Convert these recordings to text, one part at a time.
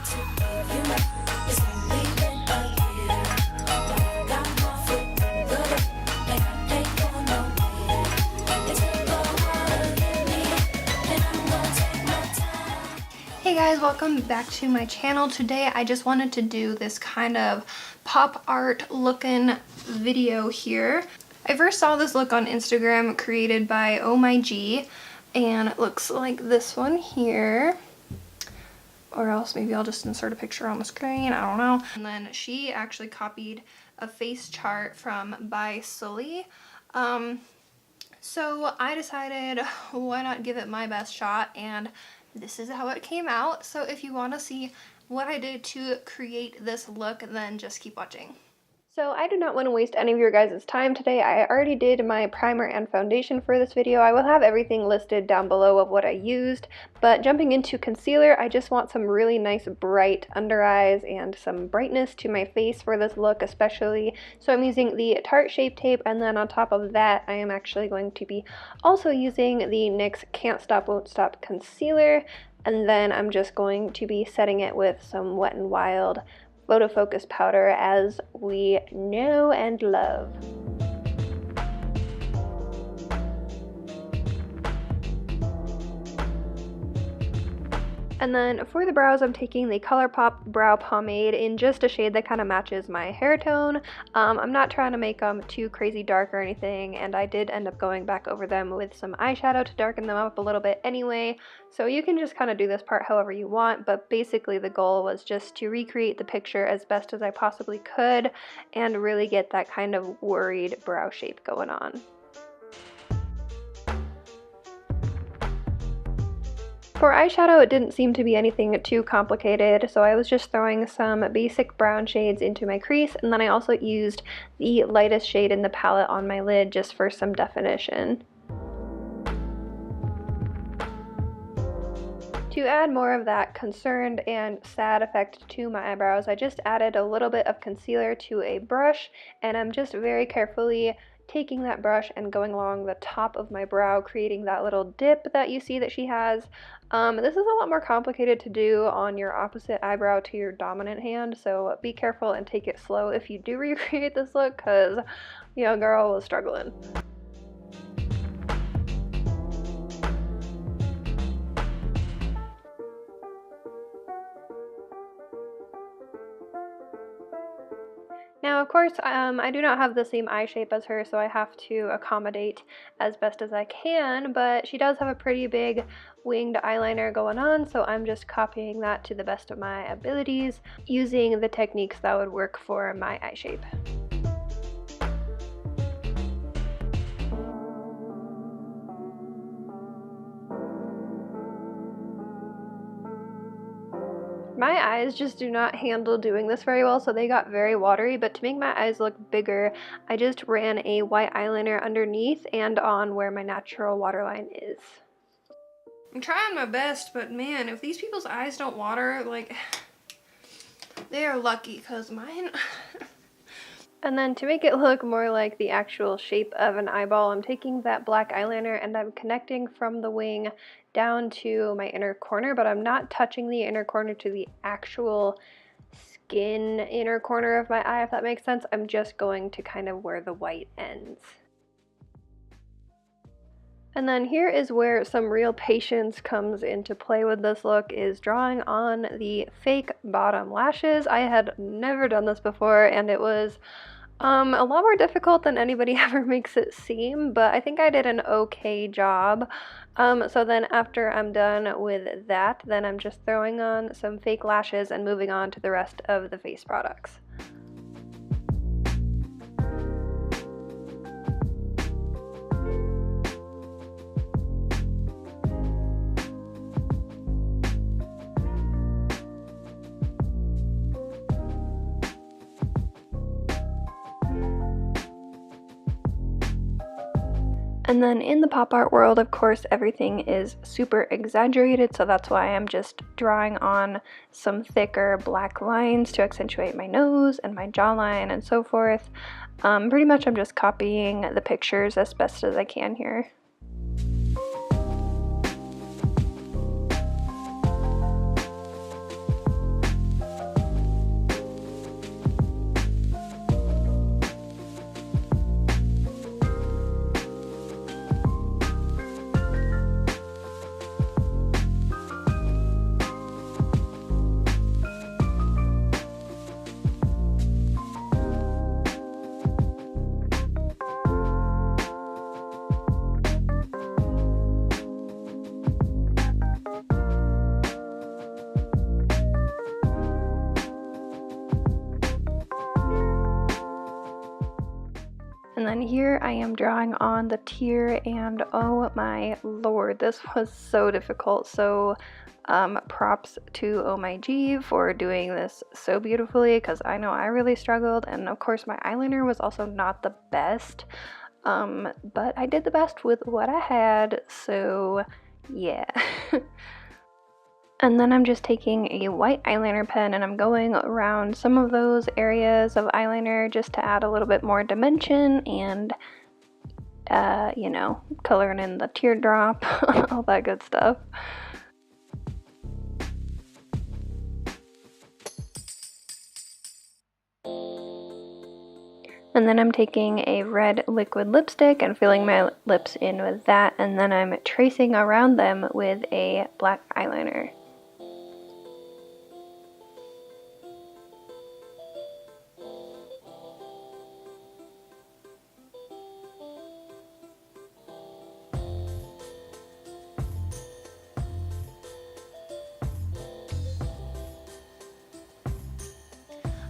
Hey guys, welcome back to my channel. Today I just wanted to do this kind of pop art looking video here. I first saw this look on Instagram created by OHMYGEEEE, and it looks like this one here. Or else maybe I'll just insert a picture on the screen, I don't know. And then she actually copied a face chart from by Sully. So I decided why not give it my best shot, and this is how it came out. So if you want to see what I did to create this look, then just keep watching. So I do not want to waste any of your guys' time today. I already did my primer and foundation for this video. I will have everything listed down below of what I used, but jumping into concealer, I just want some really nice bright under eyes and some brightness to my face for this look especially. So I'm using the Tarte Shape Tape, and then on top of that I am actually going to be also using the NYX Can't Stop Won't Stop concealer, and then I'm just going to be setting it with some Wet n Wild Photo Focus powder, as we know and love. And then for the brows, I'm taking the ColourPop Brow Pomade in just a shade that kind of matches my hair tone. I'm not trying to make them too crazy dark or anything, and I did end up going back over them with some eyeshadow to darken them up a little bit anyway. So you can just kind of do this part however you want, but basically the goal was just to recreate the picture as best as I possibly could and really get that kind of worried brow shape going on. For eyeshadow, it didn't seem to be anything too complicated, so I was just throwing some basic brown shades into my crease, and then I also used the lightest shade in the palette on my lid just for some definition. To add more of that concerned and sad effect to my eyebrows, I just added a little bit of concealer to a brush, and I'm just very carefully taking that brush and going along the top of my brow, creating that little dip that you see that she has. This is a lot more complicated to do on your opposite eyebrow to your dominant hand, so be careful and take it slow if you do recreate this look, because, you know, girl was struggling. Now, of course, I do not have the same eye shape as her, so I have to accommodate as best as I can, but she does have a pretty big winged eyeliner going on, so I'm just copying that to the best of my abilities, using the techniques that would work for my eye shape. My eyes just do not handle doing this very well, so they got very watery, but to make my eyes look bigger, I just ran a white eyeliner underneath and on where my natural waterline is. I'm trying my best, but man, if these people's eyes don't water, like, they are lucky, because mine... And then to make it look more like the actual shape of an eyeball, I'm taking that black eyeliner and I'm connecting from the wing down to my inner corner, but I'm not touching the inner corner to the actual skin inner corner of my eye, if that makes sense. I'm just going to kind of where the white ends. And then here is where some real patience comes into play with this look, is drawing on the fake bottom lashes. I had never done this before, and it was a lot more difficult than anybody ever makes it seem, but I think I did an okay job. So then after I'm done with that, then I'm just throwing on some fake lashes and moving on to the rest of the face products. And then in the pop art world, of course, everything is super exaggerated, so that's why I'm just drawing on some thicker black lines to accentuate my nose and my jawline and so forth. Pretty much I'm just copying the pictures as best as I can here. And then here I am drawing on the tear, and oh my lord, this was so difficult. So props to OHMYGEEEE for doing this so beautifully, because I know I really struggled, and of course my eyeliner was also not the best, but I did the best with what I had, so yeah. And then I'm just taking a white eyeliner pen and I'm going around some of those areas of eyeliner just to add a little bit more dimension and, you know, coloring in the teardrop, all that good stuff. And then I'm taking a red liquid lipstick and filling my lips in with that, and then I'm tracing around them with a black eyeliner.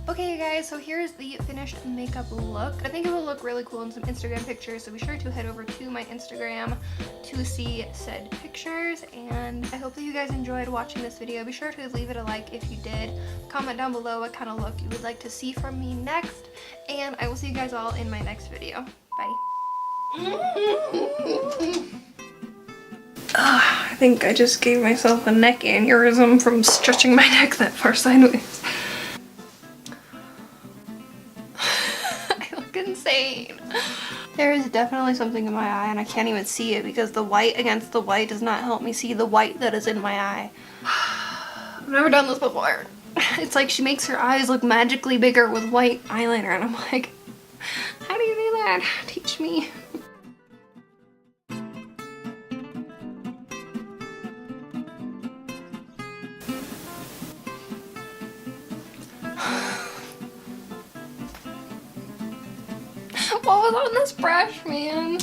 Okay you guys, so here's the finished makeup look. I think it will look really cool in some Instagram pictures, so be sure to head over to my Instagram to see said pictures, and I hope that you guys enjoyed watching this video. Be sure to leave it a like if you did. Comment down below what kind of look you would like to see from me next, and I will see you guys all in my next video. Bye. I think I just gave myself a neck aneurysm from stretching my neck that far sideways. Insane. There is definitely something in my eye and I can't even see it because the white against the white does not help me see the white that is in my eye. I've never done this before. It's like she makes her eyes look magically bigger with white eyeliner and I'm like, how do you do that? Teach me. What was on this brush, man?